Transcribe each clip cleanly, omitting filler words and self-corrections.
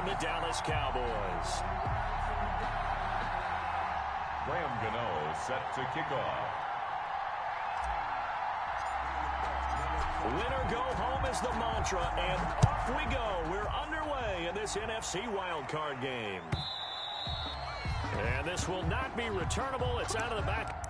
and the Dallas Cowboys. Graham Gano set to kick off. Winner go home is the mantra, and off we go. We're underway in this NFC wildcard game. And this will not be returnable. It's out of the back.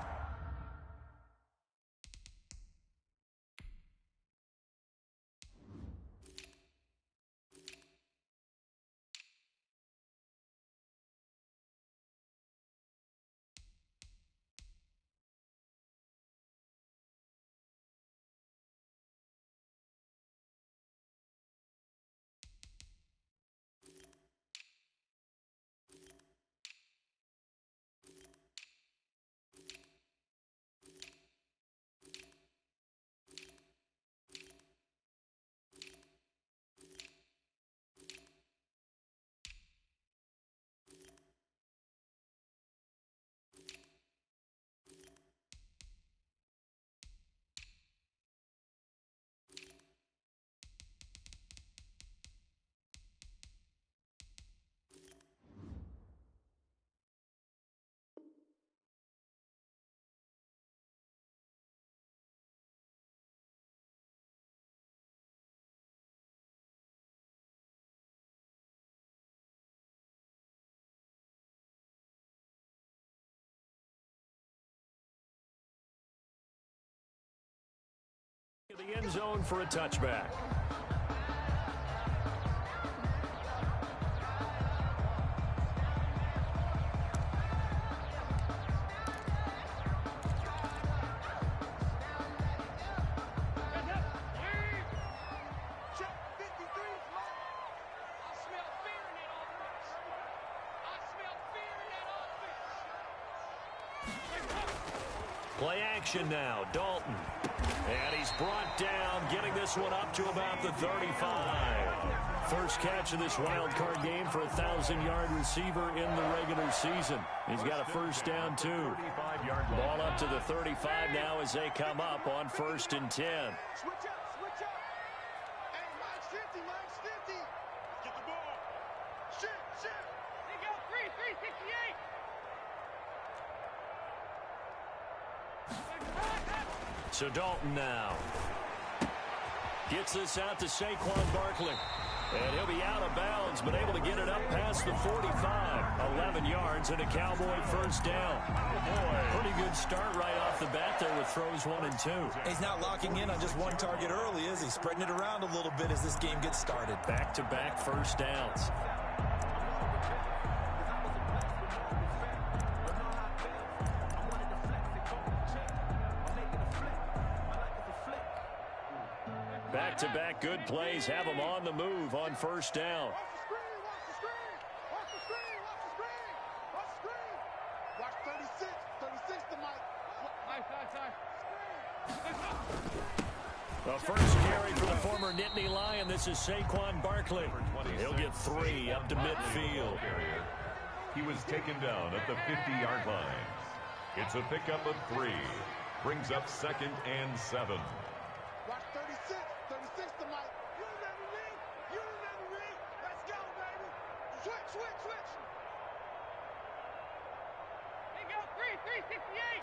The end zone for a touchback. Play action now, Dalton. And he's brought down, getting this one up to about the 35. First catch of this wild card game for a 1,000-yard receiver in the regular season. He's got a first down, too. Ball up to the 35 now as they come up on 1st and 10. Switch up, switch up. Hey, mine's 50, mine's 50. Get the ball. Shift. They go 368. So Dalton now gets this out to Saquon Barkley. And he'll be out of bounds, but able to get it up past the 45. 11 yards and a Cowboy first down. Pretty good start right off the bat there with throws 1 and 2. He's not locking in on just one target early, is he? Spreading it around a little bit as this game gets started. Back-to-back first downs. Back-to-back good plays have them on the move on first down. Watch the screen. Watch 36. 36 to Mike. The first carry for the former Nittany Lion. This is Saquon Barkley. He'll get 3 up to midfield. He was taken down at the 50-yard line. It's a pickup of 3. Brings up 2nd and 7. Watch 36. 36 to Mike. You never read. Let's go, baby. Switch. They go 368.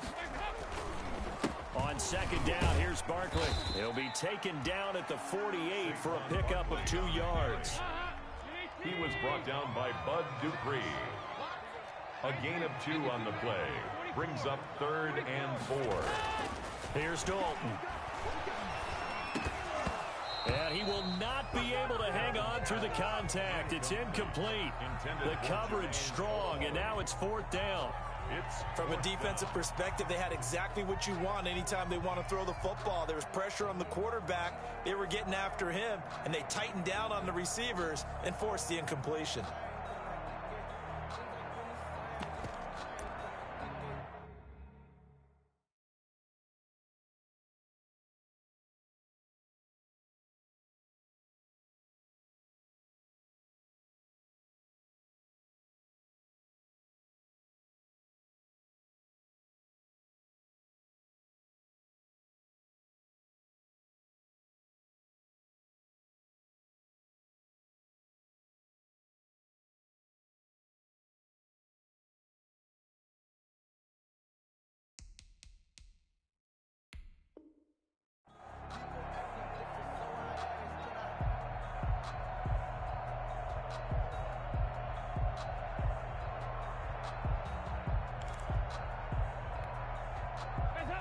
On 2nd down, here's Barkley. He'll be taken down at the 48 for a pickup of 2 yards. He was brought down by Bud Dupree. A gain of 2 on the play. Brings up 3rd and 4. Here's Dalton. And he will not be able to hang on through the contact. It's incomplete. The coverage strong, and now it's 4th down. From a defensive perspective, they had exactly what you want anytime they want to throw the football. There was pressure on the quarterback. They were getting after him, and they tightened down on the receivers and forced the incompletion.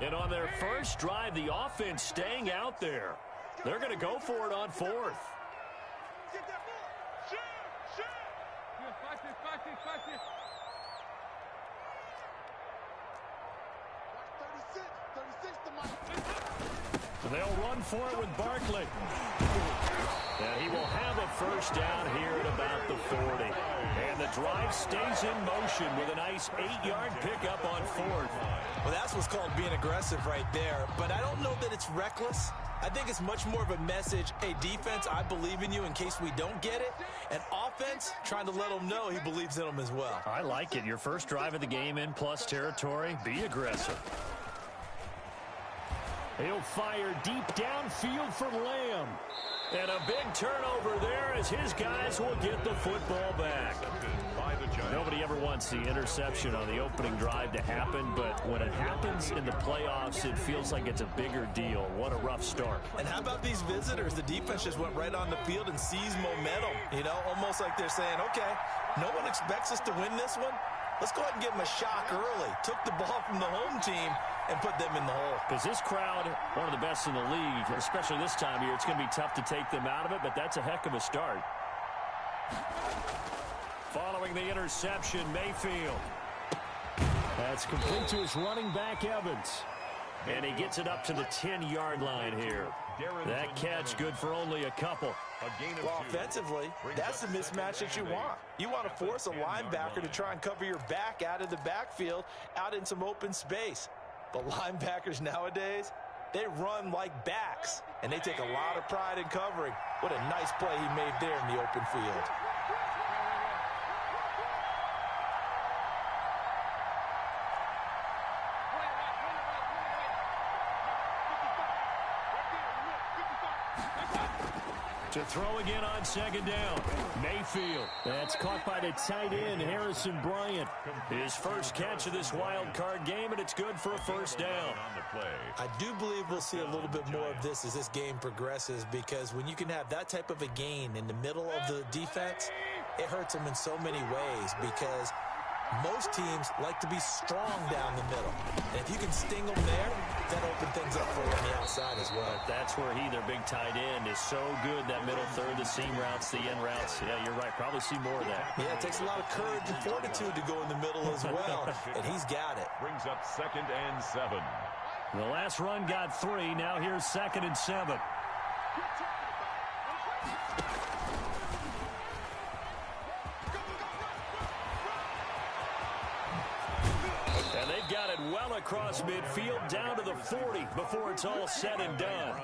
And on their first drive, the offense staying out there. They're going to go for it on fourth. Get that ball. Shoot. Watch 36 to Mike. So they'll run for it with Barkley. And he will have a first down here at about the 40. And the drive stays in motion with a nice 8-yard pickup on fourth. Well, that's what's called being aggressive right there. But I don't know that it's reckless. I think it's much more of a message, hey, defense, I believe in you in case we don't get it. And offense, trying to let him know he believes in them as well. I like it. Your first drive of the game in plus territory, be aggressive. He'll fire deep downfield for Lamb. And a big turnover there as his guys will get the football back. Nobody ever wants the interception on the opening drive to happen, but when it happens in the playoffs, it feels like it's a bigger deal. What a rough start. And how about these visitors? The defense just went right on the field and seized momentum. You know, almost like they're saying, okay, no one expects us to win this one. Let's go ahead and give them a shock early. Took the ball from the home team and put them in the hole. Because this crowd, one of the best in the league, especially this time of year, it's going to be tough to take them out of it, but that's a heck of a start. Following the interception, Mayfield. That's complete to his running back, Evans. And he gets it up to the 10-yard line here. That catch good for only a couple. Well, offensively, that's the mismatch that you want. You want to force a linebacker to try and cover your back out of the backfield, out in some open space. But linebackers nowadays, they run like backs, and they take a lot of pride in covering. What a nice play he made there in the open field. To throw again on second down. Mayfield. That's caught by the tight end, Harrison Bryant. His first catch of this wild card game, and it's good for a first down. I do believe we'll see a little bit more of this as this game progresses, because when you can have that type of a gain in the middle of the defense, it hurts them in so many ways, because most teams like to be strong down the middle. And if you can sting them there, that opens things up for you on the outside as well. That's where their big tight end, is so good. That middle third, the seam routes, the end routes. Yeah, you're right. Probably see more of that. Yeah, it takes a lot of courage and fortitude to go in the middle as well. And he's got it. Brings up 2nd and 7. The last run got 3. Now here's 2nd and 7. And they've got it well across midfield down to the 40 before it's all said and done.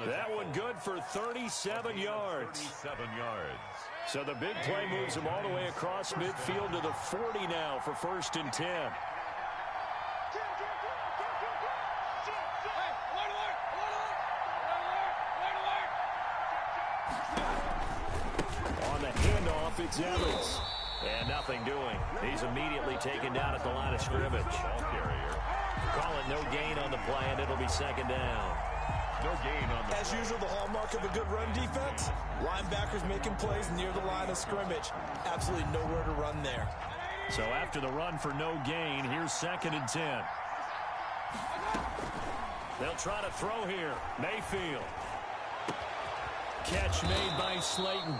That one good for 37 yards. 37 yards. So the big play moves him all the way across midfield to the 40 now for 1st and 10. On the handoff, it's Evans. And nothing doing. He's immediately taken down at the line of scrimmage. Call it no gain on the play, and it'll be 2nd down. No gain on the As usual, the hallmark of a good run defense, linebackers making plays near the line of scrimmage. Absolutely nowhere to run there. So after the run for no gain, here's 2nd and 10. They'll try to throw here. Mayfield. Catch made by Slayton.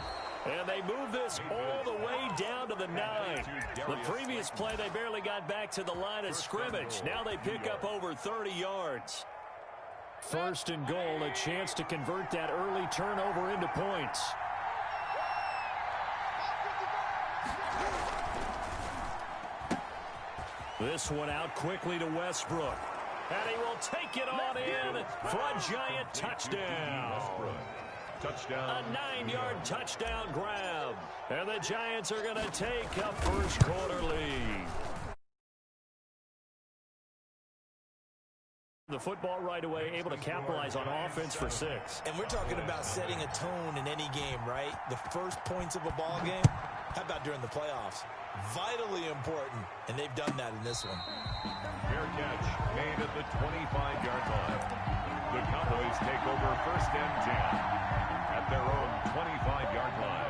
And they move this all the way down to the 9. The previous play, they barely got back to the line of scrimmage. Now they pick up over 30 yards. 1st and goal, a chance to convert that early turnover into points. This one out quickly to Westbrook. And he will take it on in for a giant touchdown. touchdown. A 9-yard touchdown grab. And the Giants are going to take a first-quarter lead. The football right away, able to capitalize on offense for 6. And we're talking about setting a tone in any game, right? The first points of a ball game. How about during the playoffs? Vitally important, and they've done that in this one. Fair catch made at the 25-yard line. The Cowboys take over 1st and 10 at their own 25-yard line.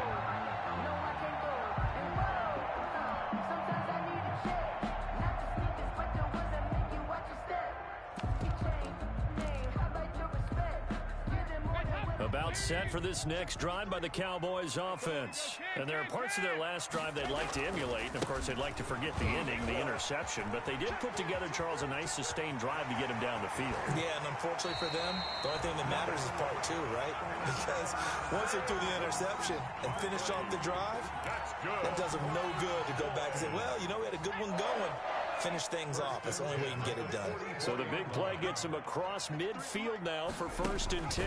About set for this next drive by the Cowboys offense. And there are parts of their last drive they'd like to emulate. And, of course, they'd like to forget the ending, the interception. But they did put together, Charles, a nice sustained drive to get him down the field. Yeah, and unfortunately for them, the only thing that matters is part two, right? Because once they threw the interception and finished off the drive, that does them no good to go back and say, well, you know, we had a good one going. Finish things off. That's the only way you can get it done. So the big play gets him across midfield now for 1st and 10.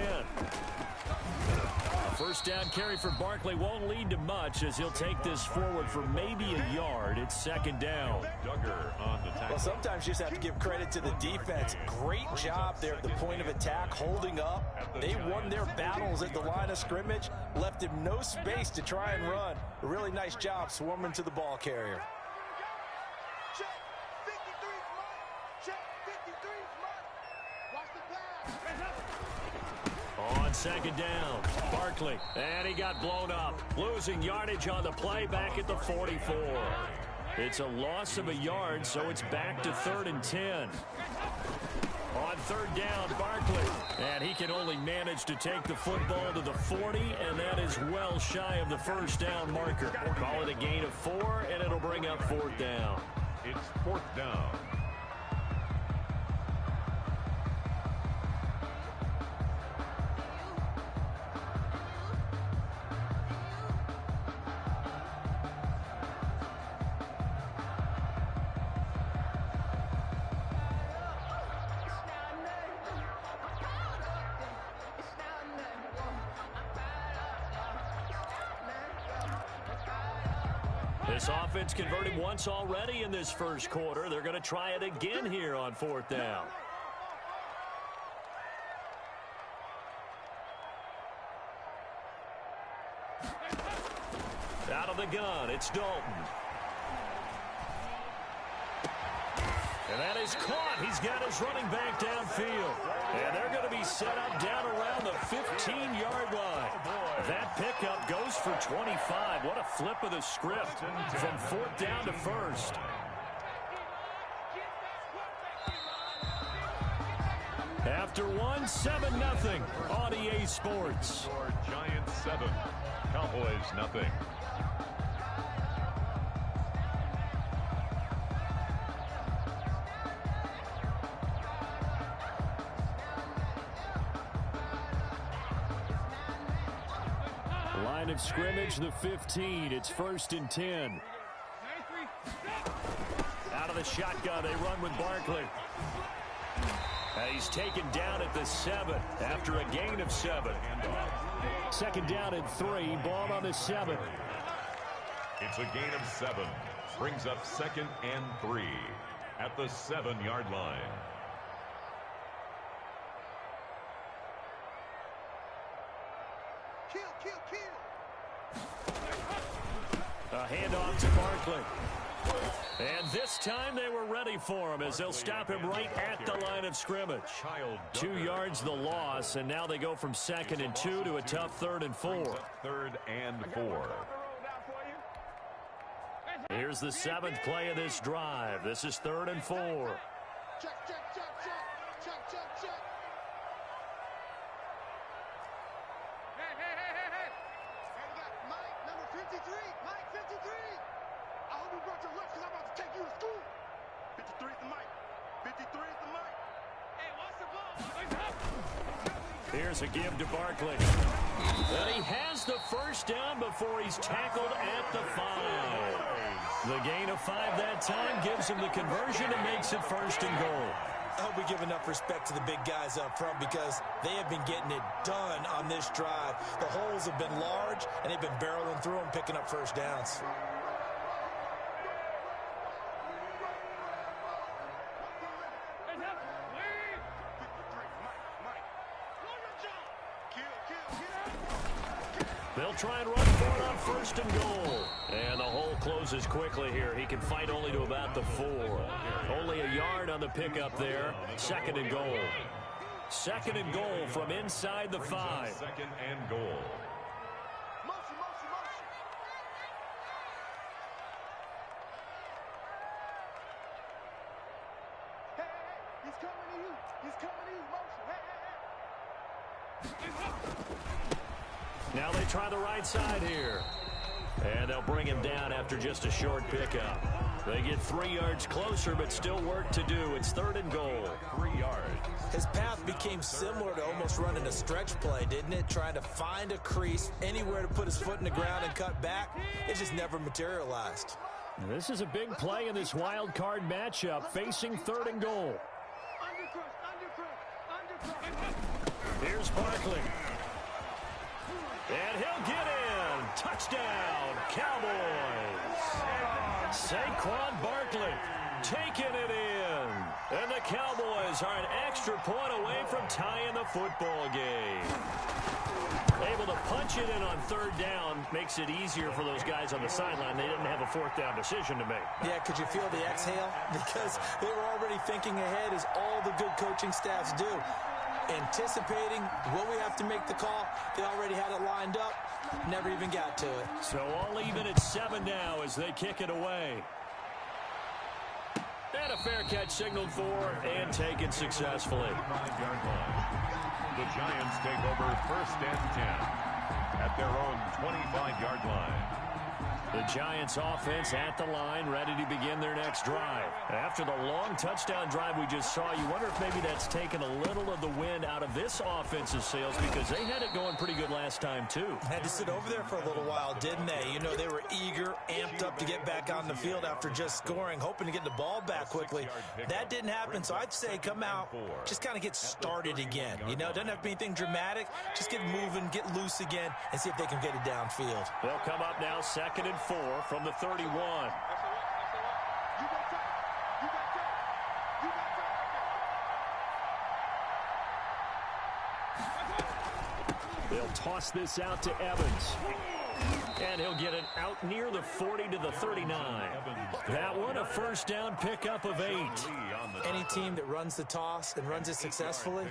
A first down carry for Barkley won't lead to much as he'll take this forward for maybe a yard. It's 2nd down. Duggar on the tackle. Well, sometimes you just have to give credit to the defense. Great job there at the point of attack, holding up. They won their battles at the line of scrimmage, left him no space to try and run. A really nice job swarming to the ball carrier. Check. 53's mine. Check. 53's mine. Watch the pass. On 2nd down, Barkley, and he got blown up. Losing yardage on the play back at the 44. It's a loss of a yard, so it's back to 3rd and 10. On 3rd down, Barkley, and he can only manage to take the football to the 40, and that is well shy of the first down marker. Call it a gain of 4, and it'll bring up 4th down. It's 4th down. This offense converted once already in this first quarter. They're going to try it again here on 4th down. Out of the gun, it's Dalton. And that is caught. He's got his running back downfield. And they're going to be set up down around the 15-yard line. That pickup goes for 25. What a flip of the script from 4th down to 1st. After one, 7-0 on EA Sports. Giants 7, Cowboys nothing. Line of scrimmage, the 15. It's 1st and 10. Out of the shotgun, they run with Barkley. And he's taken down at the 7 after a gain of 7. 2nd down and 3. Ball on the 7. It's a gain of 7. Brings up 2nd and 3 at the 7-yard line. A handoff to Barkley. And this time they were ready for him as they'll stop him right at the line of scrimmage. 2 yards the loss, and now they go from 2nd and 2 to a tough 3rd and 4. 3rd and 4. Here's the 7th play of this drive. This is 3rd and 4. Check, check, check, check. Check, check, check. Hey, we got Mike, number 53. Mike, 53. I hope you brought your lunch because I'm about to take you to school. 53 is the mic. 53 is the mic. Hey, what's the ball? Here's a give to Barkley. And he has the first down before he's tackled at the 5. The gain of 5 that time gives him the conversion and makes it 1st and goal. I hope we give enough respect to the big guys up front because they have been getting it done on this drive. The holes have been large, and they've been barreling through them, picking up first downs. They'll try and run for it on 1st and goal. And the hole closes quickly here. He can fight only to about the 4. Only a yard on the pickup there. 2nd and goal. 2nd and goal from inside the 5. 2nd and goal. Motion, motion, motion. Hey, he's coming to you. He's coming to you. Motion. Hey. Now they try the right side here. And they'll bring him down after just a short pickup. They get 3 yards closer, but still work to do. It's 3rd and goal. 3 yards. His path became similar to almost running a stretch play, didn't it? Trying to find a crease, anywhere to put his foot in the ground and cut back. It just never materialized. This is a big play in this wild card matchup, facing 3rd and goal. Here's Barkley. And he'll get in. Touchdown, Cowboys. Saquon Barkley taking it in. And the Cowboys are an extra point away from tying the football game. Able to punch it in on 3rd down makes it easier for those guys on the sideline. They didn't have a 4th down decision to make. Yeah, could you feel the exhale? Because they were already thinking ahead, as all the good coaching staffs do. Anticipating, will we have to make the call? They already had it lined up. Never even got to it. So all even at 7 now as they kick it away. And a fair catch signaled for and taken successfully. 5-yard line. The Giants take over 1st and 10 at their own 25-yard line. The Giants offense at the line, ready to begin their next drive. After the long touchdown drive we just saw, you wonder if maybe that's taken a little of the wind out of this offense's sails, because they had it going pretty good last time too. Had to sit over there for a little while, didn't they? You know, they were eager, amped up to get back on the field after just scoring, hoping to get the ball back quickly. That didn't happen, so I'd say come out, just kind of get started again. You know, it doesn't have to be anything dramatic. Just get moving, get loose again, and see if they can get it downfield. They'll come up now 2nd and 4 from the 31. They'll toss this out to Evans. And he'll get it out near the 40 to the 39. That one a 1st down pickup of 8. Any team that runs the toss and runs it successfully,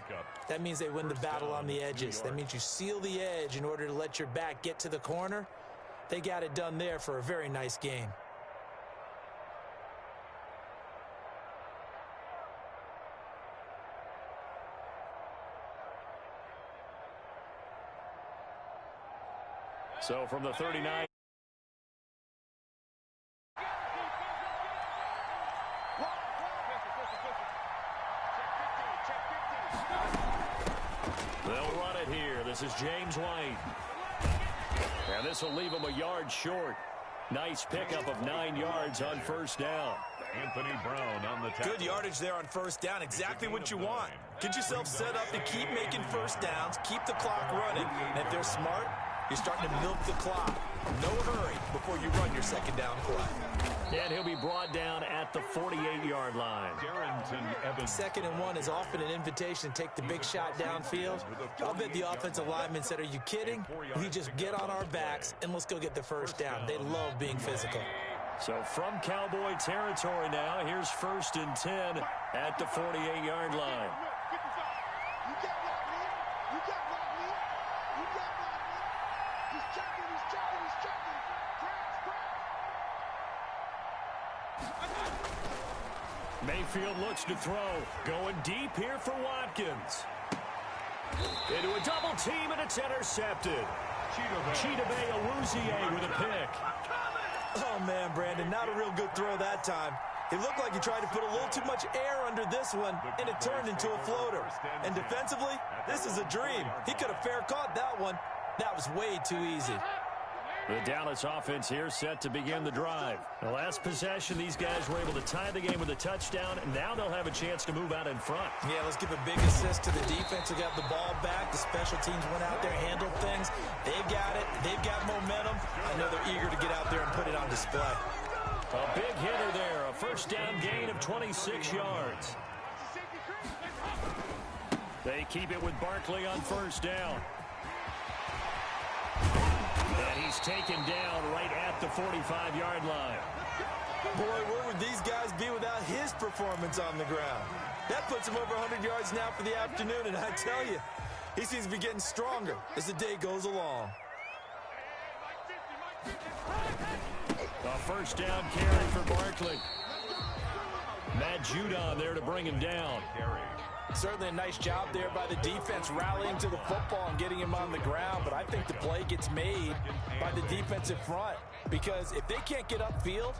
that means they win the battle on the edges. That means you seal the edge in order to let your back get to the corner. They got it done there for a very nice game. So from the 39. They'll run it here. This is James White. And this will leave him a yard short. Nice pickup of 9 yards on 1st down. Anthony Brown on the tackle. Good yardage there on 1st down. Exactly what you want. Get yourself set up to keep making 1st downs, keep the clock running. And if they're smart, you're starting to milk the clock. No hurry before you run your 2nd down play. And he'll be brought down at the 48-yard line. Darrington Evans. 2nd and 1 is often an invitation to take the big shot downfield. I'll bet the offensive lineman said, are you kidding? We just get on our backs and let's go get the 1st down. They love being physical. So from Cowboy territory now, here's 1st and 10 at the 48-yard line. Mayfield looks to throw. Going deep here for Watkins. Into a double team, and it's intercepted. Chidobe Awuzie with a pick. Oh, man, Brandon, not a real good throw that time. It looked like he tried to put a little too much air under this one, and it turned into a floater. And defensively, this is a dream. He could have fair caught that one. That was way too easy. The Dallas offense here set to begin the drive. The last possession, these guys were able to tie the game with a touchdown, and now they'll have a chance to move out in front. Yeah, let's give a big assist to the defense who got the ball back. The special teams went out there, handled things. They've got it. They've got momentum. I know they're eager to get out there and put it on display. A big hitter there, a 1st down gain of 26 yards. They keep it with Barkley on 1st down. And he's taken down right at the 45-yard line. Boy, where would these guys be without his performance on the ground? That puts him over 100 yards now for the afternoon, and I tell you, he seems to be getting stronger as the day goes along. A 1st down carry for Barkley. Matt Judon there to bring him down. Certainly a nice job there by the defense rallying to the football and getting him on the ground, but I think the play gets made by the defensive front because if they can't get upfield,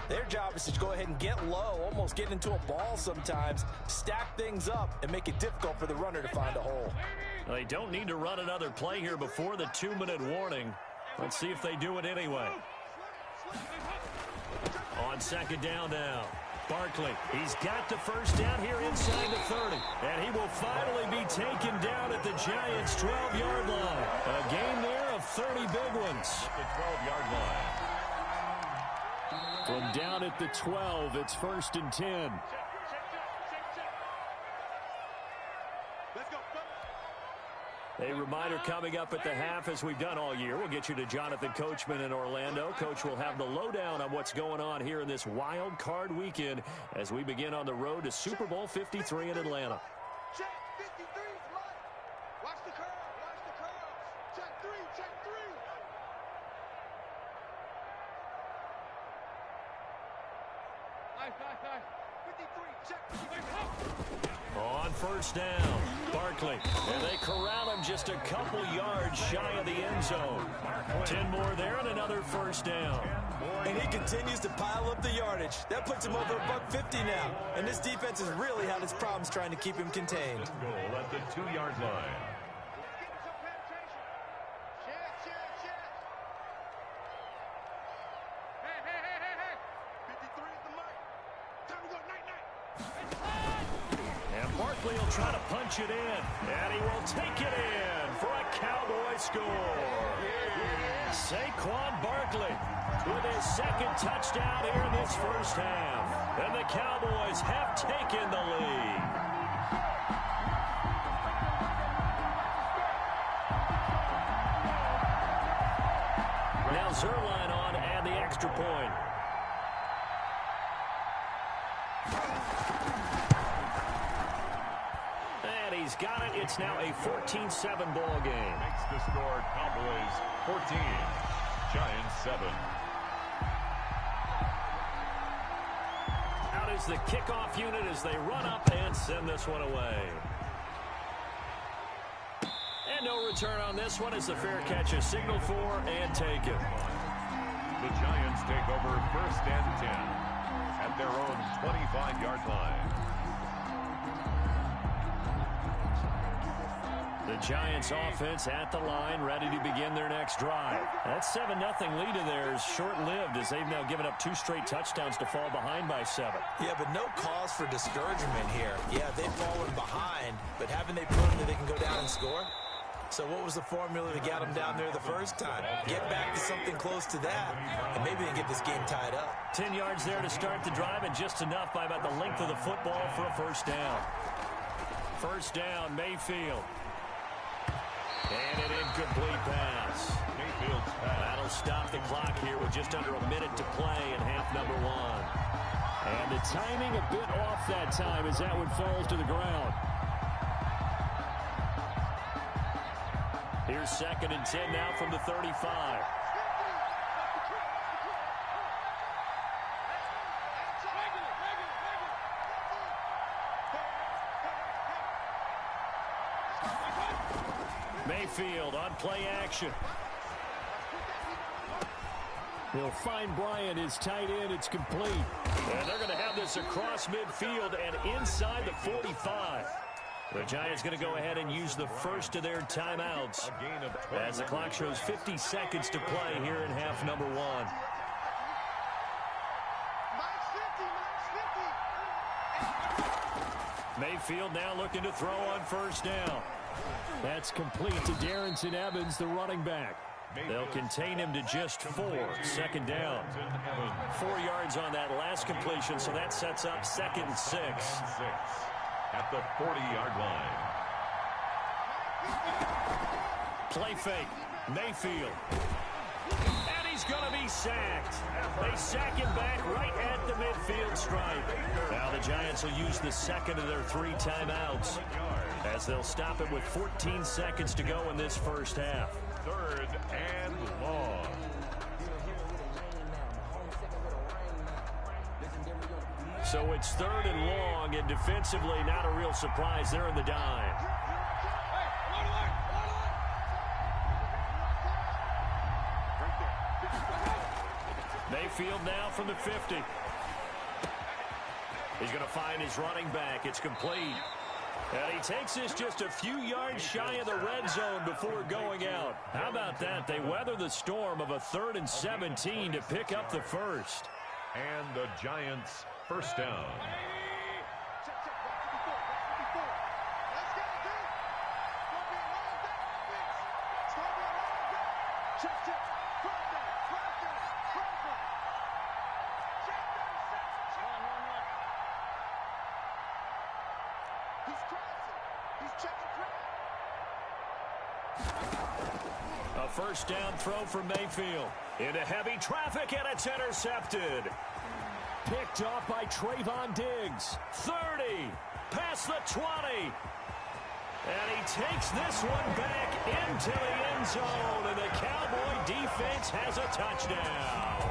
their job is to go ahead and get low, almost get into a ball sometimes, stack things up, and make it difficult for the runner to find a hole. Well, they don't need to run another play here before the 2-minute warning. Let's see if they do it anyway. On second down now. Barkley, he's got the first down here inside the 30. And he will finally be taken down at the Giants' 12-yard line. A gain there of 30 big ones. The 12-yard line. From down at the 12, it's 1st and 10. A reminder coming up at the half, as we've done all year. We'll get you to Jonathan Coachman in Orlando. Coach will have the lowdown on what's going on here in this wild card weekend as we begin on the road to Super Bowl 53 in Atlanta. Check 53 is mine. Watch the curve. Watch the curve. Check 3. Check 3. Nice. 53. Check 53. On first down, Barkley, and they corral him just a couple yards shy of the end zone. 10 more there and another first down. And he continues to pile up the yardage. That puts him over $150 now. And this defense has really had its problems trying to keep him contained. Goal at the 2-yard line. Barkley will try to punch it in, and he will take it in for a Cowboy score. Saquon Barkley with his second touchdown here in this first half. And the Cowboys have taken the lead. Now Zuerlein on and the extra point. He's got it. It's now a 14-7 ball game. Makes the score Cowboys 14, Giants 7. Out is the kickoff unit as they run up and send this one away. And no return on this one as the fair catch is signaled for and taken. The Giants take over 1st and 10 at their own 25-yard line. The Giants offense at the line, ready to begin their next drive. That 7-0 lead of theirs short-lived as they've now given up 2 straight touchdowns to fall behind by 7. Yeah, but no cause for discouragement here. Yeah, they've fallen behind, but haven't they proven that they can go down and score? So what was the formula that got them down there the first time? Get back to something close to that, and maybe they can get this game tied up. 10 yards there to start the drive, and just enough by about the length of the football for a first down. First down, Mayfield. And an incomplete pass. Mayfield's pass. That'll stop the clock here with just under a minute to play in half number 1. And the timing a bit off that time as that one falls to the ground. Here's 2nd and 10 now from the 35. Mayfield on play action. They'll find Bryant, his tight end. It's complete. And they're going to have this across midfield and inside the 45. The Giants going to go ahead and use the first of their timeouts as the clock shows 50 seconds to play here in half number 1. Mayfield now looking to throw on first down. That's complete to Darrynton Evans, the running back. They'll contain him to just 4. 2nd down. 4 yards on that last completion, so that sets up 2nd and 6. At the 40-yard line. Play fake. Mayfield. And he's going to be sacked. They sack him back right at the midfield stripe. Now the Giants will use the second of their 3 timeouts as they'll stop it with 14 seconds to go in this first half. 3rd and long. So it's 3rd and long, and defensively not a real surprise. They're in the dime. Mayfield now from the 50. He's going to find his running back. It's complete. And he takes this just a few yards shy of the red zone before going out. How about that? They weather the storm of a 3rd and 17 to pick up the first. And the Giants first down. A first down throw for Mayfield. Into heavy traffic, and it's intercepted. Picked off by Trayvon Diggs. 30, past the 20. And he takes this one back into the end zone, and the Cowboy defense has a touchdown.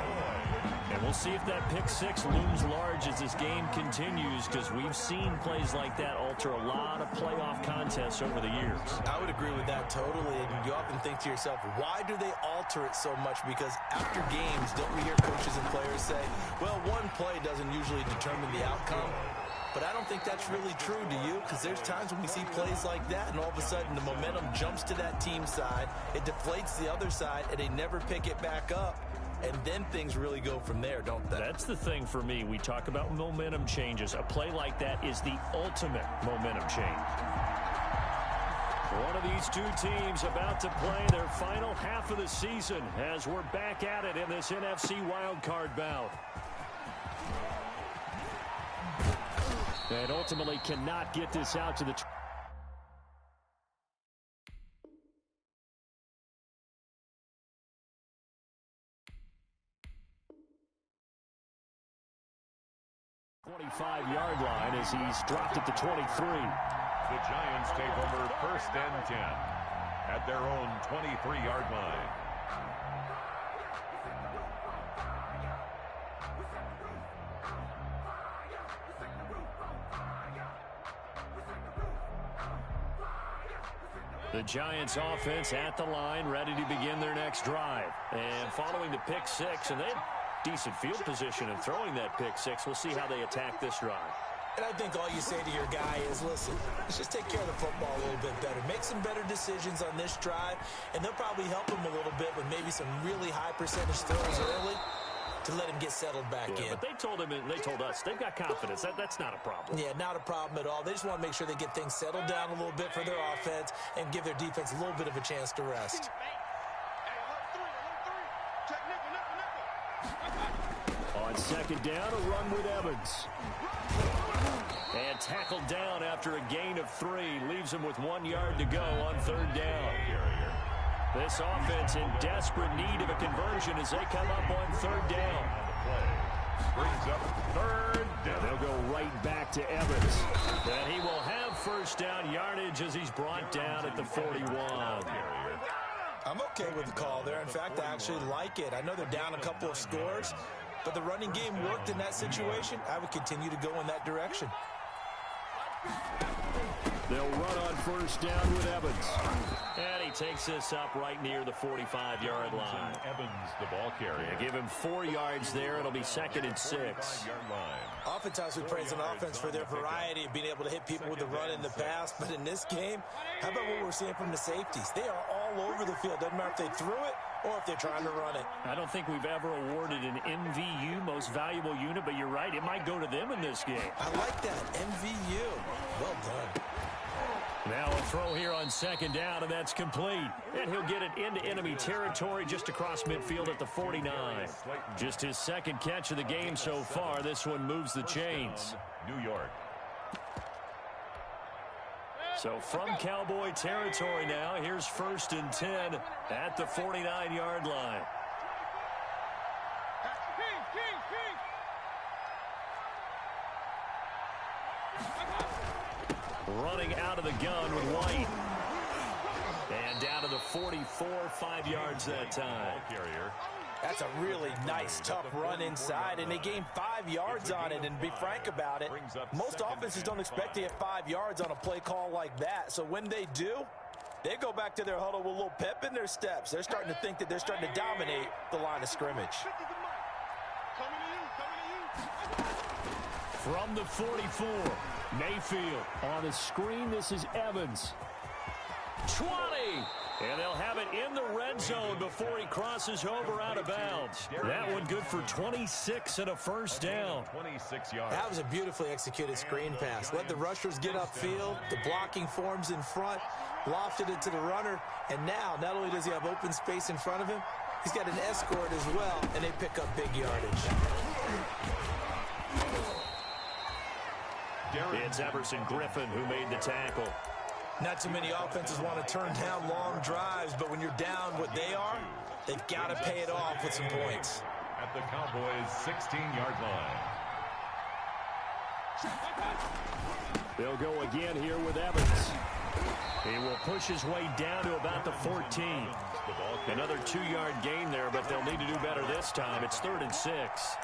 And we'll see if that pick six looms large as this game continues, because we've seen plays like that alter a lot of playoff contests over the years. I would agree with that totally. And you often think to yourself, why do they alter it so much? Because after games, don't we hear coaches and players say, well, one play doesn't usually determine the outcome? But I don't think that's really true, do you? Because there's times when we see plays like that, and all of a sudden the momentum jumps to that team side, it deflates the other side, and they never pick it back up. And then things really go from there, don't they? That's the thing for me. We talk about momentum changes. A play like that is the ultimate momentum change. One of these two teams about to play their final half of the season as we're back at it in this NFC wildcard bout. And ultimately cannot get this out to the... ...25-yard line as he's dropped at the 23. The Giants take over first and 10 at their own 23-yard line. The Giants offense at the line, ready to begin their next drive. And following the pick six, and they have decent field position in throwing that pick six. We'll see how they attack this drive. And I think all you say to your guy is, listen, let's just take care of the football a little bit better. Make some better decisions on this drive, and they'll probably help him a little bit with maybe some really high percentage throws early to let him get settled back in. But they told him, and they told us, they've got confidence. That's not a problem. Yeah, not a problem at all. They just want to make sure they get things settled down a little bit for their offense and give their defense a little bit of a chance to rest. On second down, a run with Evans. And tackled down after a gain of 3. Leaves him with 1 yard to go on third down. This offense in desperate need of a conversion as they come up on third down. Brings up third down. They'll go right back to Evans. And he will have first down yardage as he's brought down at the 41. I'm okay with the call there. In fact, I actually like it. I know they're down a couple of scores, but the running game worked in that situation. I would continue to go in that direction. They'll run on first down with Evans. And he takes this up right near the 45-yard line. Evans, the ball carrier. Yeah, give him 4 yards there. It'll be second and 6. Oftentimes we praise an offense for their variety of being able to hit people with the run in the pass. But in this game, how about what we're seeing from the safeties? They are all over the field. Doesn't matter if they threw it or if they're trying to run it. I don't think we've ever awarded an MVU, most valuable unit, but you're right. It might go to them in this game. I like that. MVU. Well done. Now a throw here on second down, and that's complete. And he'll get it into enemy territory just across midfield at the 49. Just his second catch of the game so far. This one moves the chains. New York. So from Cowboy territory now, here's first and 10 at the 49-yard line. Running out of the gun with White. And down to the 44, 5 yards that time. Carrier. That's a really nice, tough run inside, and they gained 5 yards on it. And to be frank about it, most offenses don't expect to get 5 yards on a play call like that. So when they do, they go back to their huddle with a little pep in their steps. They're starting to think that they're starting to dominate the line of scrimmage. From the 44, Mayfield on the screen. This is Evans. 20. And they'll have it in the red zone before he crosses over out of bounds. That one good for 26 and a first down. 26 yards. That was a beautifully executed screen pass. Let the rushers get upfield. The blocking forms in front. Lofted it to the runner. And now, not only does he have open space in front of him, he's got an escort as well, and they pick up big yardage. It's Everson Griffin who made the tackle. Not too many offenses want to turn down long drives, but when you're down what they are, they've got to pay it off with some points. At the Cowboys' 16-yard line. They'll go again here with Evans. He will push his way down to about the 14. Another 2-yard gain there, but they'll need to do better this time. It's 3rd and 6.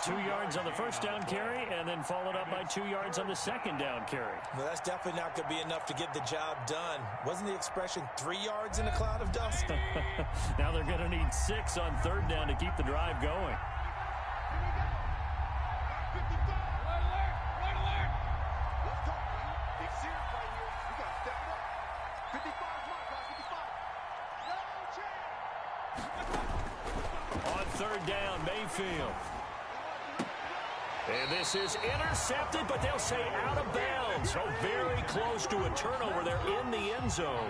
2 yards on the first down carry, and then followed up by 2 yards on the second down carry. Well, that's definitely not going to be enough to get the job done. Wasn't the expression 3 yards in a cloud of dust? Now they're going to need 6 on 3rd down to keep the drive going. On 3rd down, Mayfield. And this is intercepted, but they'll say out of bounds. So very close to a turnover there in the end zone.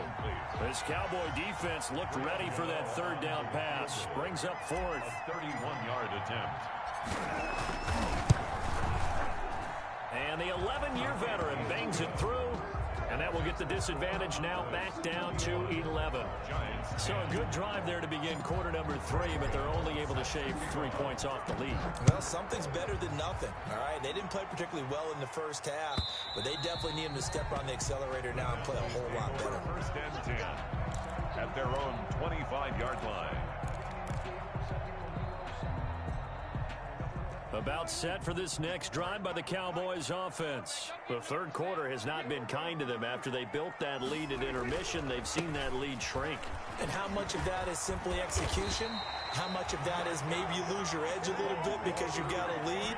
This Cowboy defense looked ready for that 3rd down pass. Brings up 4th. A 31-yard attempt. And the 11-year veteran bangs it through. And that will get the disadvantage now back down to 11. So a good drive there to begin quarter number 3, but they're only able to shave 3 points off the lead. Well, something's better than nothing, all right? They didn't play particularly well in the first half, but they definitely need them to step on the accelerator now and play a whole lot better. 1st and 10 at their own 25-yard line. About set for this next drive by the Cowboys offense. The 3rd quarter has not been kind to them. After they built that lead at intermission, they've seen that lead shrink. And how much of that is simply execution? How much of that is maybe you lose your edge a little bit because you got a lead?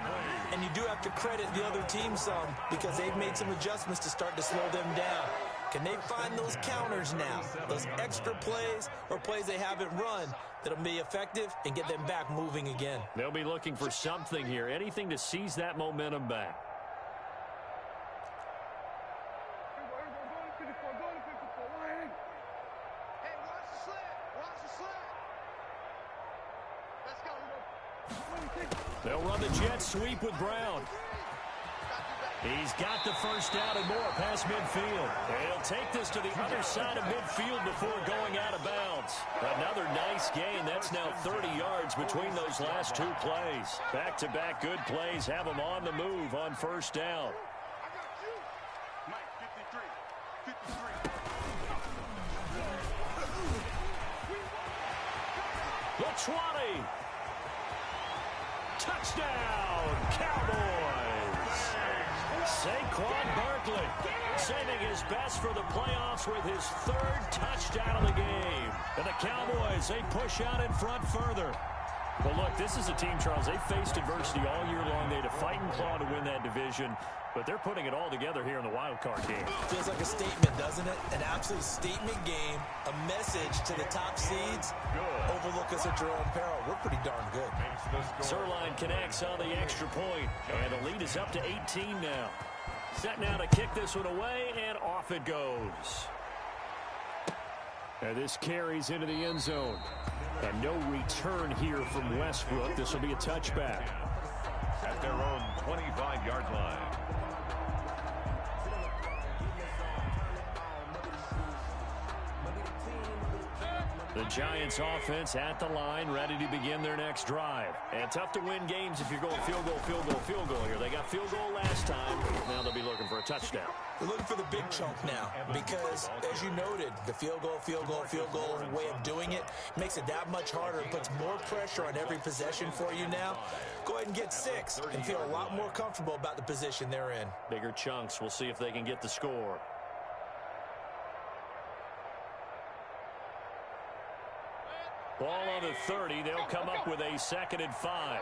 And you do have to credit the other team some because they've made some adjustments to start to slow them down. Can they find those counters now, those extra plays or plays they haven't run that'll be effective and get them back moving again? They'll be looking for something here, anything to seize that momentum back. Hey, watch the slant. Watch the slant. Let's go. They'll run the jet sweep with Brown. He's got the first down and more past midfield. He'll take this to the other side of midfield before going out of bounds. Another nice gain. That's now 30 yards between those last 2 plays. Back-to-back good plays have them on the move on first down. I got you. Mike, 53. 53. The 20. Touchdown, Cowboys. Saquon Barkley saving his best for the playoffs with his 3rd touchdown of the game. And the Cowboys, they push out in front further. Well, look, this is a team, Charles, they faced adversity all year long. They had to fight and claw to win that division, but they're putting it all together here in the wild card game. Feels like a statement, doesn't it? An absolute statement game, a message to the top seeds. Overlook us at your own peril. We're pretty darn good. Zuerlein connects on the extra point, and the lead is up to 18 now. Set now to kick this one away, and off it goes. And this carries into the end zone. And no return here from Westbrook. This will be a touchback. At their own 25-yard line. The Giants offense at the line, ready to begin their next drive. And tough to win games if you're going field goal, field goal, field goal here. They got field goal last time. Now they'll be looking for a touchdown. They're looking for the big chunk now because, as you noted, the field goal way of doing it makes it that much harder. It puts more pressure on every possession for you now. Go ahead and get 6 and feel a lot more comfortable about the position they're in. Bigger chunks. We'll see if they can get the score. Ball on the 30. They'll come up with a 2nd and 5.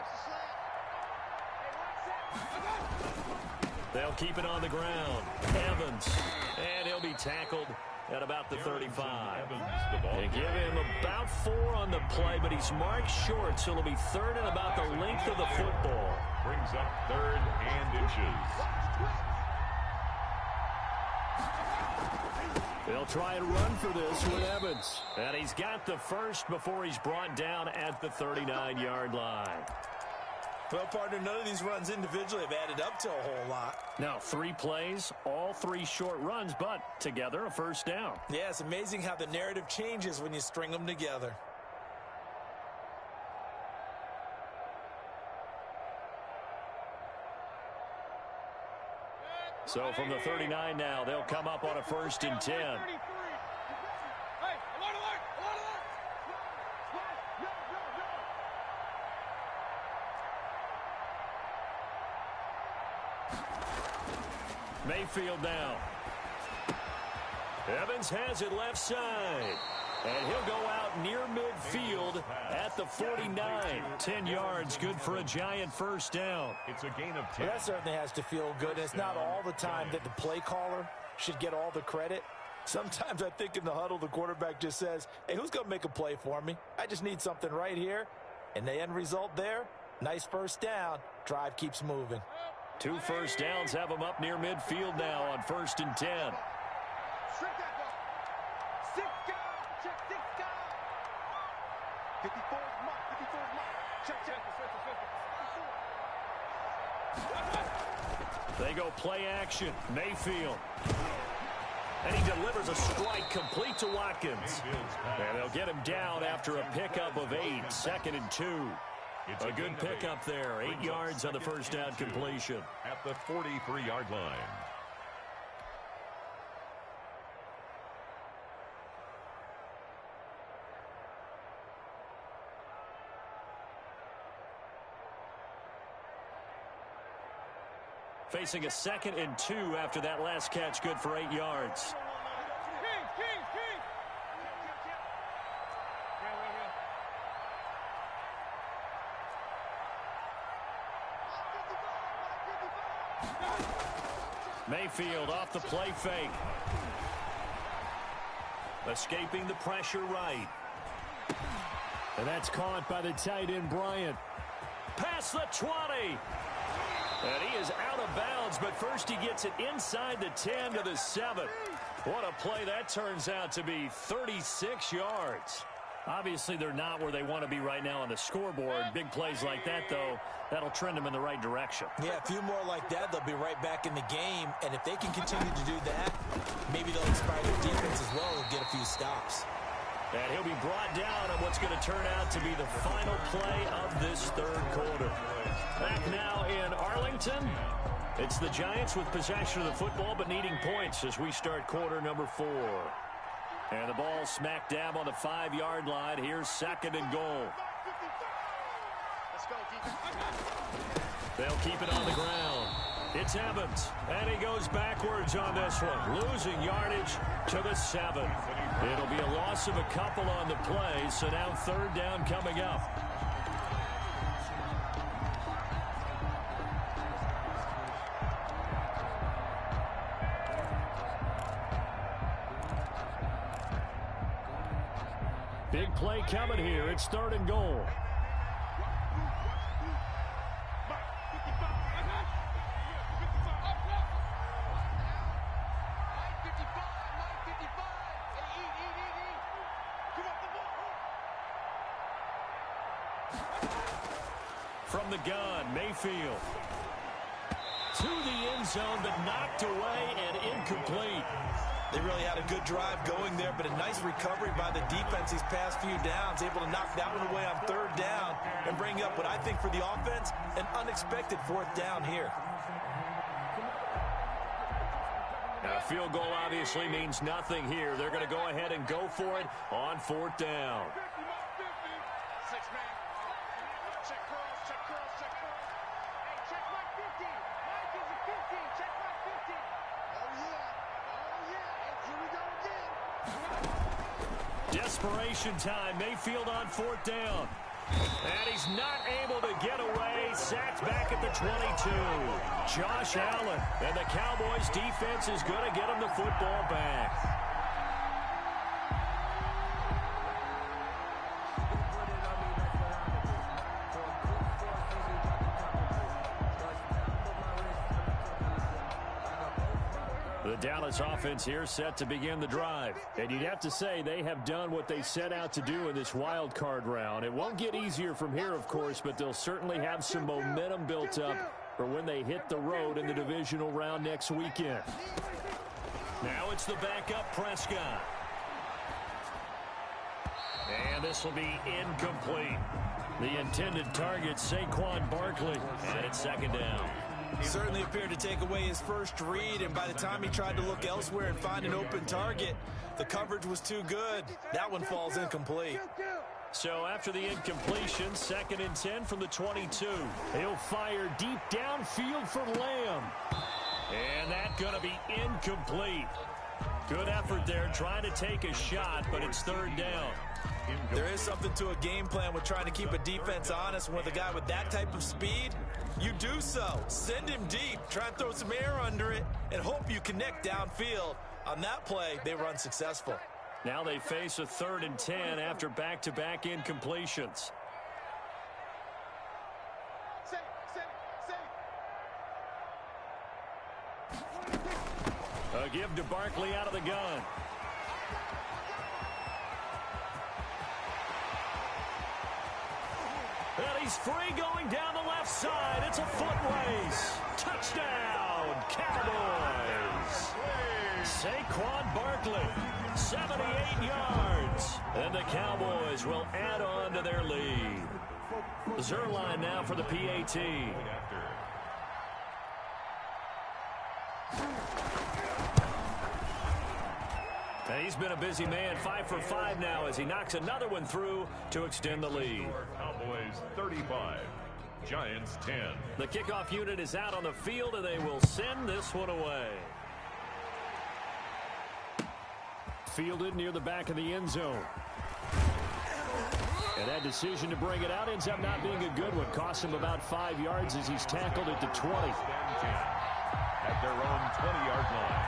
They'll keep it on the ground. Evans. And he'll be tackled at about the 35. They give him about 4 on the play, but he's marked short, so it'll be 3rd and about the length of the football. Brings up 3rd and inches. They'll try and run for this with Evans. And he's got the first before he's brought down at the 39-yard line. Well, partner, none of these runs individually have added up to a whole lot. Now, 3 plays, all 3 short runs, but together a first down. Yeah, it's amazing how the narrative changes when you string them together. So from the 39 now, they'll come up on a 1st and 10. Mayfield now. Evans has it left side. And he'll go out near midfield at the 49. 10 yards, good for a Giant first down. It's a gain of 10. Well, that certainly has to feel good. And it's not all the time that the play caller should get all the credit. Sometimes I think in the huddle, the quarterback just says, hey, who's going to make a play for me? I just need something right here. And the end result there, nice first down. Drive keeps moving. 2 first downs have them up near midfield now on 1st and 10. They go play action. Mayfield. And he delivers a strike complete to Watkins. And they'll get him down after a pickup of 8. 2nd and 2. It's a good pickup there. 8 yards on the first down completion. At the 43-yard line. Facing a 2nd and 2 after that last catch, good for 8 yards. Mayfield off the play fake. Escaping the pressure right. And that's caught by the tight end, Bryant. Past the 20. And he is out of bounds, but first he gets it inside the 10 to the 7. What a play that turns out to be. 36 yards. Obviously, they're not where they want to be right now on the scoreboard. Big plays like that, though, that'll trend them in the right direction. Yeah, a few more like that, they'll be right back in the game. And if they can continue to do that, maybe they'll inspire their defense as well and get a few stops. And he'll be brought down on what's going to turn out to be the final play of this 3rd quarter. Back now in Arlington. It's the Giants with possession of the football, but needing points as we start quarter number 4. And the ball smack dab on the 5-yard line. Here's 2nd and goal. They'll keep it on the ground. It's Evans, and he goes backwards on this one, losing yardage to the 7. It'll be a loss of a couple on the play, so now 3rd down coming up. Big play coming here. It's 3rd and goal. From the gun, Mayfield. To the end zone, but knocked away and incomplete. They really had a good drive going there, but a nice recovery by the defense these past few downs, able to knock that one away on third down and bring up what I think for the offense, an unexpected fourth down here. A field goal obviously means nothing here. They're going to go ahead and go for it on fourth down. Desperation time. Mayfield on fourth down. And he's not able to get away. Sacked back at the 22. Josh Allen. And the Cowboys defense is going to get him the football back. The Dallas offense here set to begin the drive. And you'd have to say they have done what they set out to do in this wild card round. It won't get easier from here, of course, but they'll certainly have some momentum built up for when they hit the road in the divisional round next weekend. Now it's the backup Prescott. And this will be incomplete. The intended target, Saquon Barkley, and it's second down. He certainly appeared to take away his first read, and by the time he tried to look elsewhere and find an open target, the coverage was too good. That one falls incomplete. So after the incompletion, 2nd and 10 from the 22. He'll fire deep downfield for Lamb. And that's going to be incomplete. Good effort there trying to take a shot, but it's third down. There is something to a game plan with trying to keep a defense honest. With a guy with that type of speed, you do so. Send him deep, try and throw some air under it, and hope you connect downfield. On that play, they were unsuccessful. Now they face a 3rd and 10 after back-to-back incompletions. A give to Barkley out of the gun. And he's free going down the left side. It's a foot race. Touchdown, Cowboys. Saquon Barkley, 78 yards. And the Cowboys will add on to their lead. Zuerlein now for the PAT. And he's been a busy man, 5 for 5 now as he knocks another one through to extend the lead. Cowboys 35, Giants 10. The kickoff unit is out on the field, and they will send this one away. Fielded near the back of the end zone. And that decision to bring it out ends up not being a good one. Costs him about 5 yards as he's tackled at the 20. At their own 20-yard line.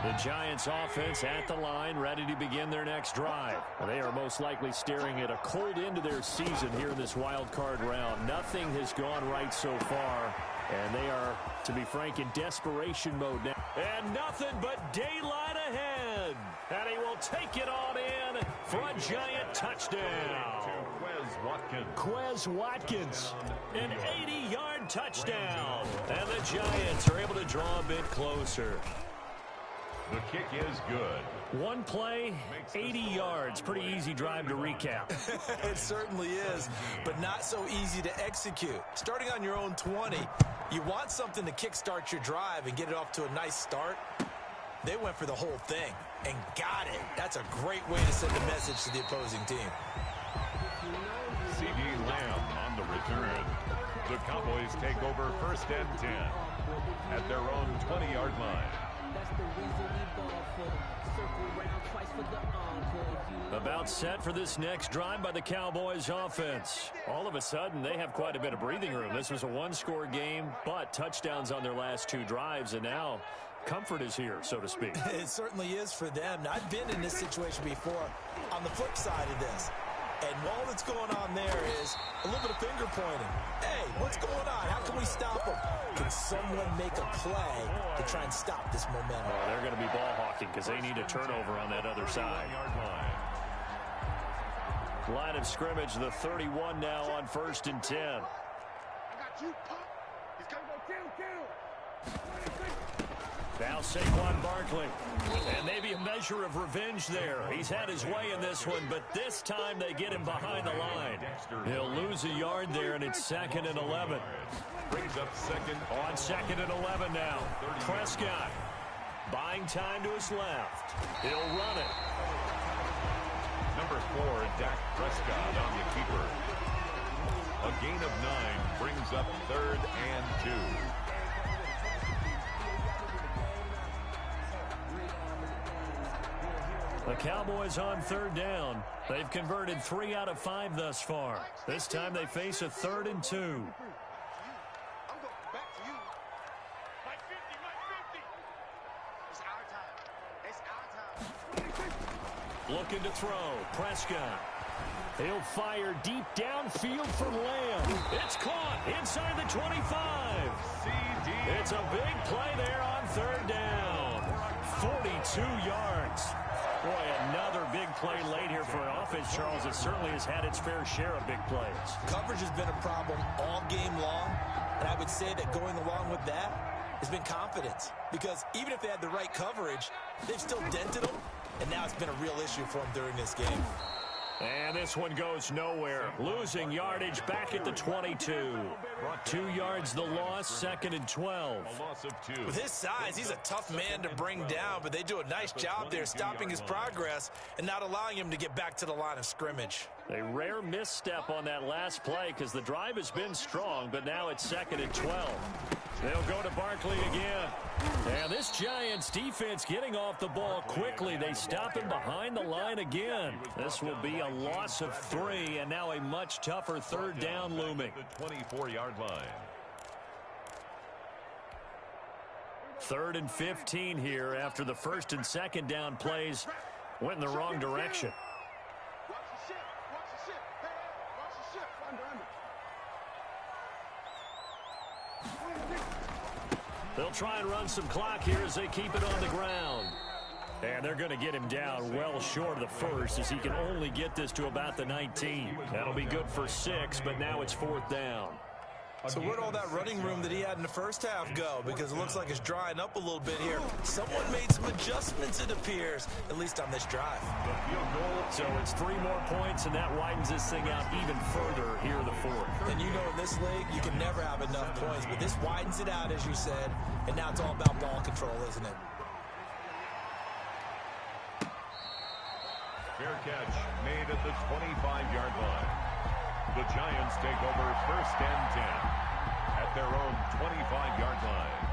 The Giants offense at the line, ready to begin their next drive. They are most likely staring at a cold end to their season here in this wild card round. Nothing has gone right so far, and they are, to be frank, in desperation mode now. And nothing but daylight ahead. And he will take it on in for a Giant touchdown. Quez Watkins, an 80-yard touchdown. And the Giants are able to draw a bit closer. The kick is good. One play, 80 yards. Pretty easy drive to recap. It certainly is, but not so easy to execute. Starting on your own 20, you want something to kickstart your drive and get it off to a nice start. They went for the whole thing and got it. That's a great way to send a message to the opposing team. CeeDee Lamb on the return. The Cowboys take over 1st and 10 at their own 20-yard line. About set for this next drive by the Cowboys offense. All of a sudden, they have quite a bit of breathing room. This was a one-score game, but touchdowns on their last 2 drives, and now comfort is here, so to speak. It certainly is for them. Now, I've been in this situation before on the flip side of this. And all that's going on there is a little bit of finger pointing. Hey, what's going on? How can we stop them? Can someone make a play to try and stop this momentum? Oh, they're going to be ball hawking because they need a turnover on that other side. Line of scrimmage, the 31 now on 1st and 10. I got you, punk. He's going to go down. Now Saquon Barkley. And maybe a measure of revenge there. He's had his way in this one, but this time they get him behind the line. He'll lose a yard there, and it's 2nd and 11. Brings up second. On 2nd and 11 now. Prescott buying time to his left. He'll run it. Number 4, Dak Prescott on the keeper. A gain of 9 brings up 3rd and 2. The Cowboys on 3rd down. They've converted 3 out of 5 thus far. This time they face a 3rd and 2. I'm going back to you. Mike 50, Mike 50. It's our time. It's our time. Looking to throw. Prescott. He'll fire deep downfield from Lamb. It's caught inside the 25. It's a big play there on 3rd down. 42 yards. Boy, another big play late here for an offense, Charles. It certainly has had its fair share of big plays. Coverage has been a problem all game long, and I would say that going along with that has been confidence. Because even if they had the right coverage, they've still dented them, and now it's been a real issue for them during this game. And this one goes nowhere. Losing yardage back at the 22. 2 yards the loss, 2nd and 12. A loss of 2. With his size, he's a tough man to bring down, but they do a nice job there stopping his progress and not allowing him to get back to the line of scrimmage. A rare misstep on that last play because the drive has been strong, but now it's 2nd and 12. They'll go to Barkley again. And this Giants defense getting off the ball quickly. They stop him behind the line again. This will be a loss of 3, and now a much tougher 3rd down looming. The 24-yard line. 3rd and 15 here after the 1st and 2nd down plays went in the wrong direction. Watch the ship. Watch the ship. Hey, watch the ship. Under. They'll try and run some clock here as they keep it on the ground. And they're going to get him down well short of the 1st as he can only get this to about the 19. That'll be good for 6, but now it's 4th down. So where'd all that running room that he had in the first half go? Because it looks like it's drying up a little bit here. Someone made some adjustments, it appears, at least on this drive. So it's 3 more points, and that widens this thing out even further here in the 4th. And you know in this league, you can never have enough points, but this widens it out, as you said, and now it's all about ball control, isn't it? Fair catch made at the 25-yard line. The Giants take over 1st and 10 at their own 25-yard line.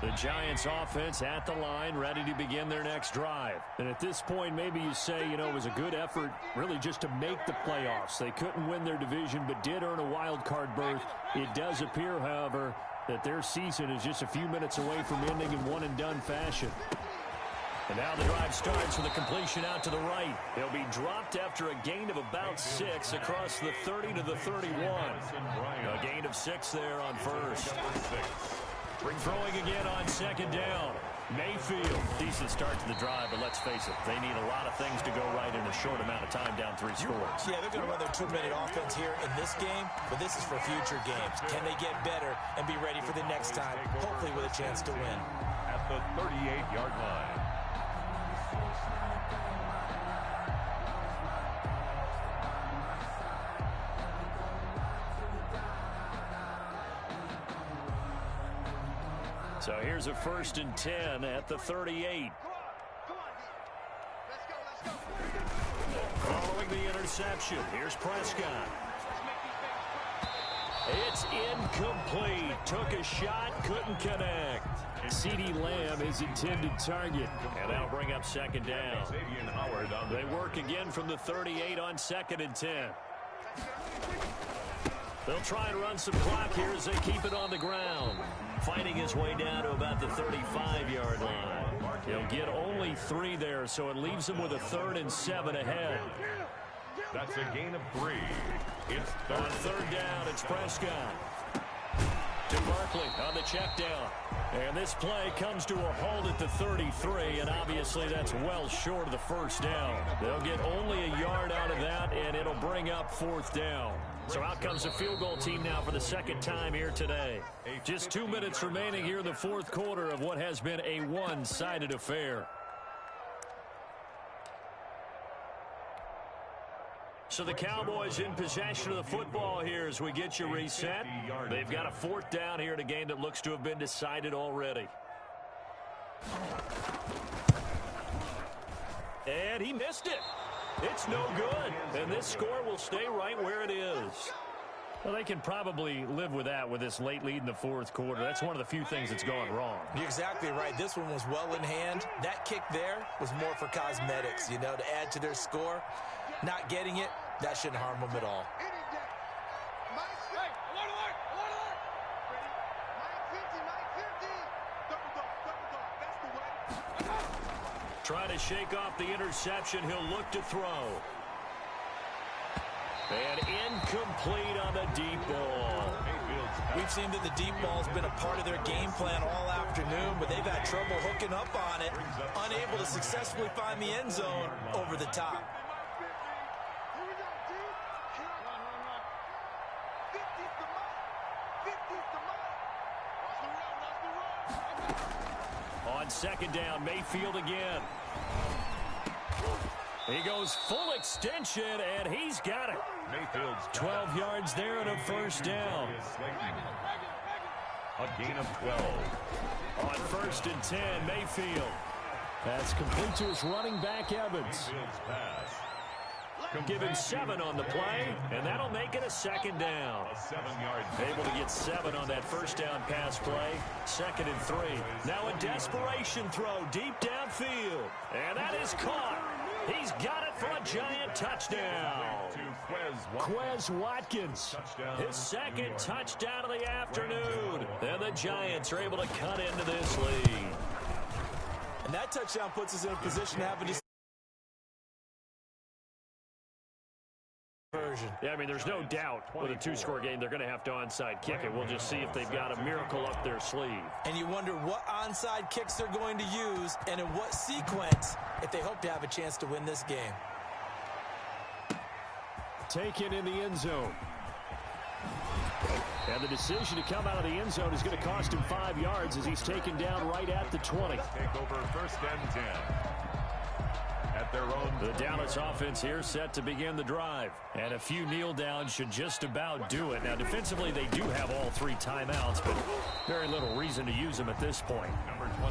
The Giants offense at the line, ready to begin their next drive. And at this point, maybe you say, you know, it was a good effort really just to make the playoffs. They couldn't win their division, but did earn a wild card berth. It does appear, however, that their season is just a few minutes away from ending in one-and-done fashion. And now the drive starts with a completion out to the right. He'll be dropped after a gain of about 6 across the 30 to the 31. A gain of 6 there on 1st. Throwing again on 2nd down. Mayfield. Decent start to the drive, but let's face it, they need a lot of things to go right in a short amount of time down 3 scores. Yeah, they're going to run their 2-minute offense here in this game, but this is for future games. Can they get better and be ready for the next time, hopefully with a chance to win? At the 38-yard line. So here's a 1st and 10 at the 38. Come on, let's go. Following the interception, here's Prescott. It's incomplete. Took a shot, couldn't connect. CeeDee Lamb is intended target. And that'll bring up 2nd down. They work again from the 38 on 2nd and 10. They'll try and run some clock here as they keep it on the ground. Fighting his way down to about the 35-yard line. He'll get only 3 there, so it leaves him with a 3rd and 7 ahead. That's a gain of 3. It's On 3rd down, it's Prescott. To Barkley on the check down. And this play comes to a halt at the 33, and obviously that's well short of the 1st down. They'll get only a yard out of that, and it'll bring up 4th down. So out comes the field goal team now for the second time here today. Just 2 minutes remaining here in the fourth quarter of what has been a one-sided affair. So the Cowboys in possession of the football here as we get you reset. They've got a fourth down here in a game that looks to have been decided already. And he missed it. It's no good. And this score will stay right where it is. Well, they can probably live with that with this late lead in the fourth quarter. That's one of the few things that's gone wrong. You're exactly right. This one was well in hand. That kick there was more for cosmetics, you know, to add to their score. Not getting it, that shouldn't harm them at all. Trying to shake off the interception. He'll look to throw. And incomplete on the deep ball. We've seen that the deep ball's been a part of their game plan all afternoon, but they've had trouble hooking up on it, unable to successfully find the end zone over the top. On second down, Mayfield again. He goes full extension, and he's got it. Mayfield's 12 yards there and a first down. A gain of 12. On first and 10, Mayfield. That's complete to his running back, Evans. Mayfield's pass. Give him 7 on the play, and that'll make it a second down. A 7-yard. Able to get 7 on that first down pass play. Second and 3. Now a desperation throw deep downfield. And that is caught. He's got it for a giant touchdown. Quez Watkins. His second touchdown of the afternoon. And the Giants are able to cut into this lead. And that touchdown puts us in a position to have a Yeah, I mean, there's no doubt with a two-score game they're going to have to onside kick it. We'll just see if they've got a miracle up their sleeve. And you wonder what onside kicks they're going to use and in what sequence if they hope to have a chance to win this game. Taken in the end zone. And the decision to come out of the end zone is going to cost him 5 yards as he's taken down right at the 20. Take over first and 10. At their own. The Dallas offense here set to begin the drive. And a few kneel downs should just about do it. Now, defensively, they do have all 3 timeouts, but very little reason to use them at this point.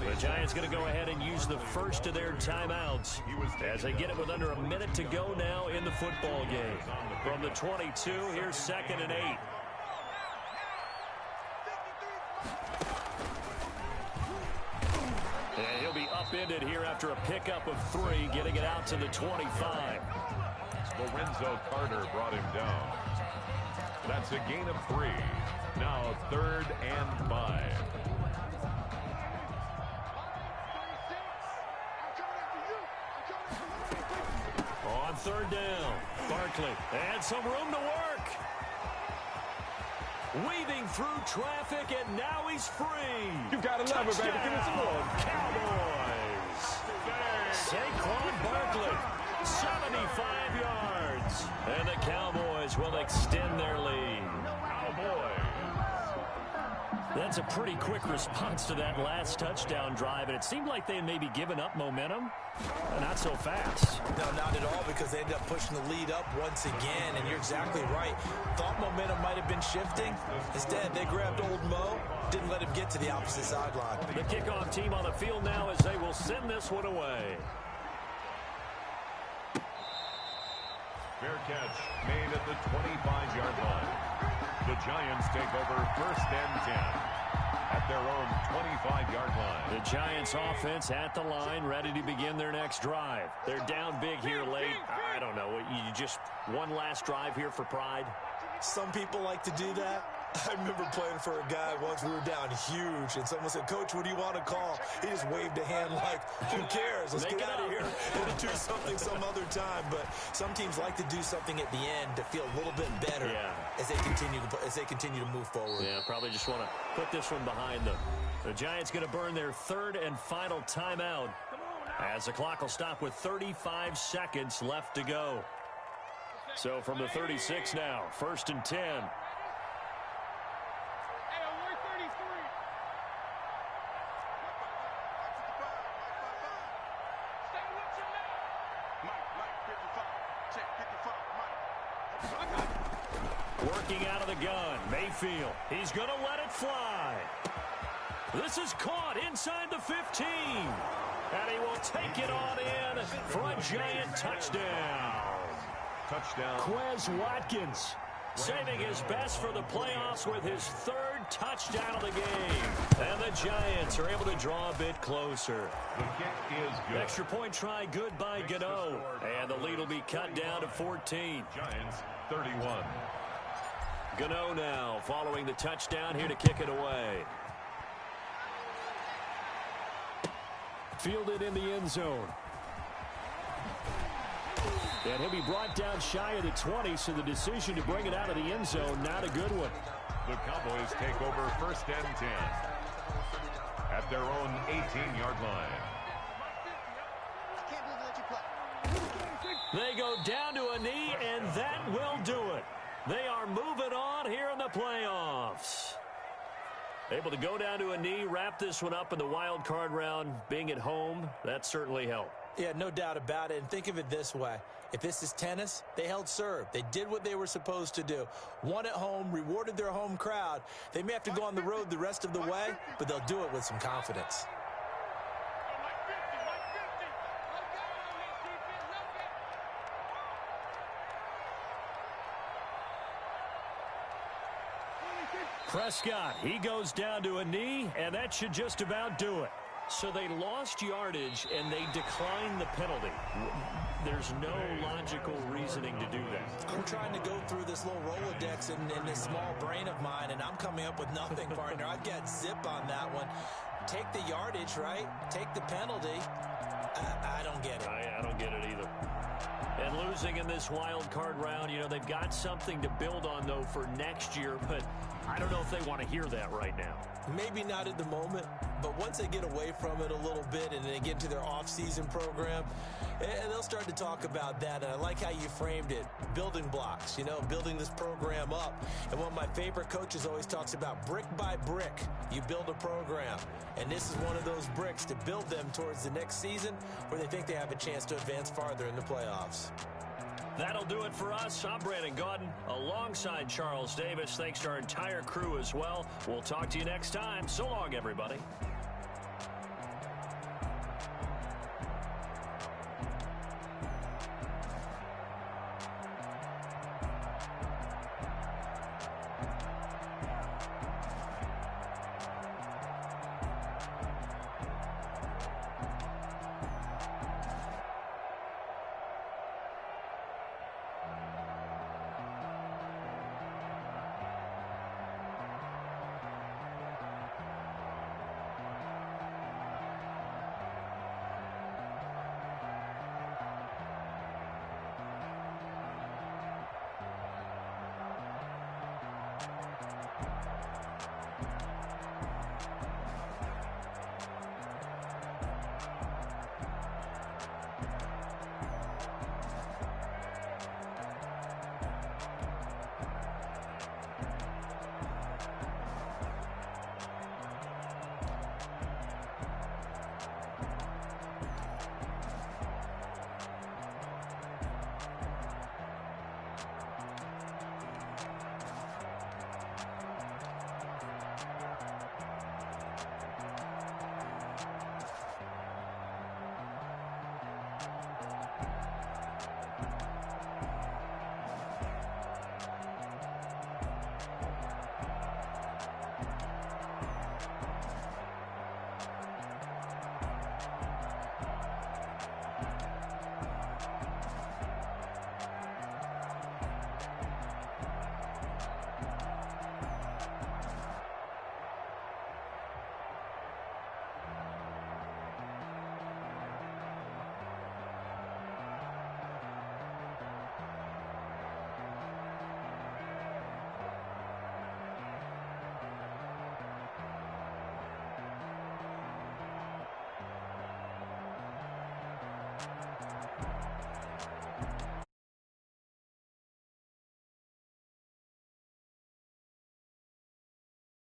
The Giants going to go ahead and use the first of their timeouts as they get it with under a minute to go now in the football game. From the 22, here's second and 8. And he'll be upended here after a pickup of 3, getting it out to the 25. Lorenzo Carter brought him down. That's a gain of 3. Now 3rd and 5. On 3rd down, Barkley, and some room to work. Weaving through traffic, and now he's free. You gotta love it, baby. Give me some more. Cowboys. Saquon Barkley, 75 yards. And the Cowboys will extend their lead. Cowboys. That's a pretty quick response to that last touchdown drive, and it seemed like they had maybe given up momentum. Not so fast. No, not at all, because they ended up pushing the lead up once again, and you're exactly right. Thought momentum might have been shifting. Instead, they grabbed old Mo, didn't let him get to the opposite sideline. The kickoff team on the field now as they will send this one away. Fair catch made at the 25-yard line. The Giants take over first and 10 at their own 25-yard line. The Giants offense at the line, ready to begin their next drive. They're down big here late. I don't know. You just one last drive here for pride? Some people like to do that. I remember playing for a guy once. We were down huge, and someone said, "Coach, what do you want to call?" He just waved a hand like, "Who cares? Let's get out of here and do something some other time." But some teams like to do something at the end to feel a little bit better as they continue to move forward. Yeah, probably just want to put this one behind them. The Giants going to burn their 3rd and final timeout as the clock will stop with 35 seconds left to go. So from the 36 now, 1st and 10. Working out of the gun, Mayfield. He's going to let it fly. This is caught inside the 15. And he will take it on in for a giant touchdown. Touchdown. Quez Watkins saving his best for the playoffs with his 3rd touchdown of the game. And the Giants are able to draw a bit closer. The kick is good. Extra point try good by Gano. And the lead will be cut down to 14. Giants 31. Gano now following the touchdown here to kick it away. Fielded in the end zone. And he'll be brought down shy of the 20, so the decision to bring it out of the end zone, not a good one. The Cowboys take over 1st and 10 at their own 18-yard line. They go down to a knee, and that will do it. They are moving on here in the playoffs. Able to go down to a knee, wrap this one up in the wild card round. Being at home, that certainly helped. Yeah, no doubt about it. And think of it this way. If this is tennis, they held serve. They did what they were supposed to do. Won at home, rewarded their home crowd. They may have to go on the road the rest of the way, but they'll do it with some confidence. Prescott, he goes down to a knee, and that should just about do it. So they lost yardage, and they declined the penalty. There's no logical reasoning to do that. I'm trying to go through this little Rolodex in this small brain of mine, and I'm coming up with nothing, partner. I've got zip on that one. Take the yardage, right? Take the penalty. I don't get it. I don't get it either. And losing in this wild card round, you know, they've got something to build on, though, for next year, but I don't know if they want to hear that right now. Maybe not at the moment, but once they get away from it a little bit and they get into their off-season program, and they'll start to talk about that. And I like how you framed it, building blocks, you know, building this program up. And one of my favorite coaches always talks about brick by brick, you build a program. And this is one of those bricks to build them towards the next season where they think they have a chance to advance farther in the playoffs. That'll do it for us. I'm Brandon Gaudin alongside Charles Davis. Thanks to our entire crew as well. We'll talk to you next time. So long, everybody.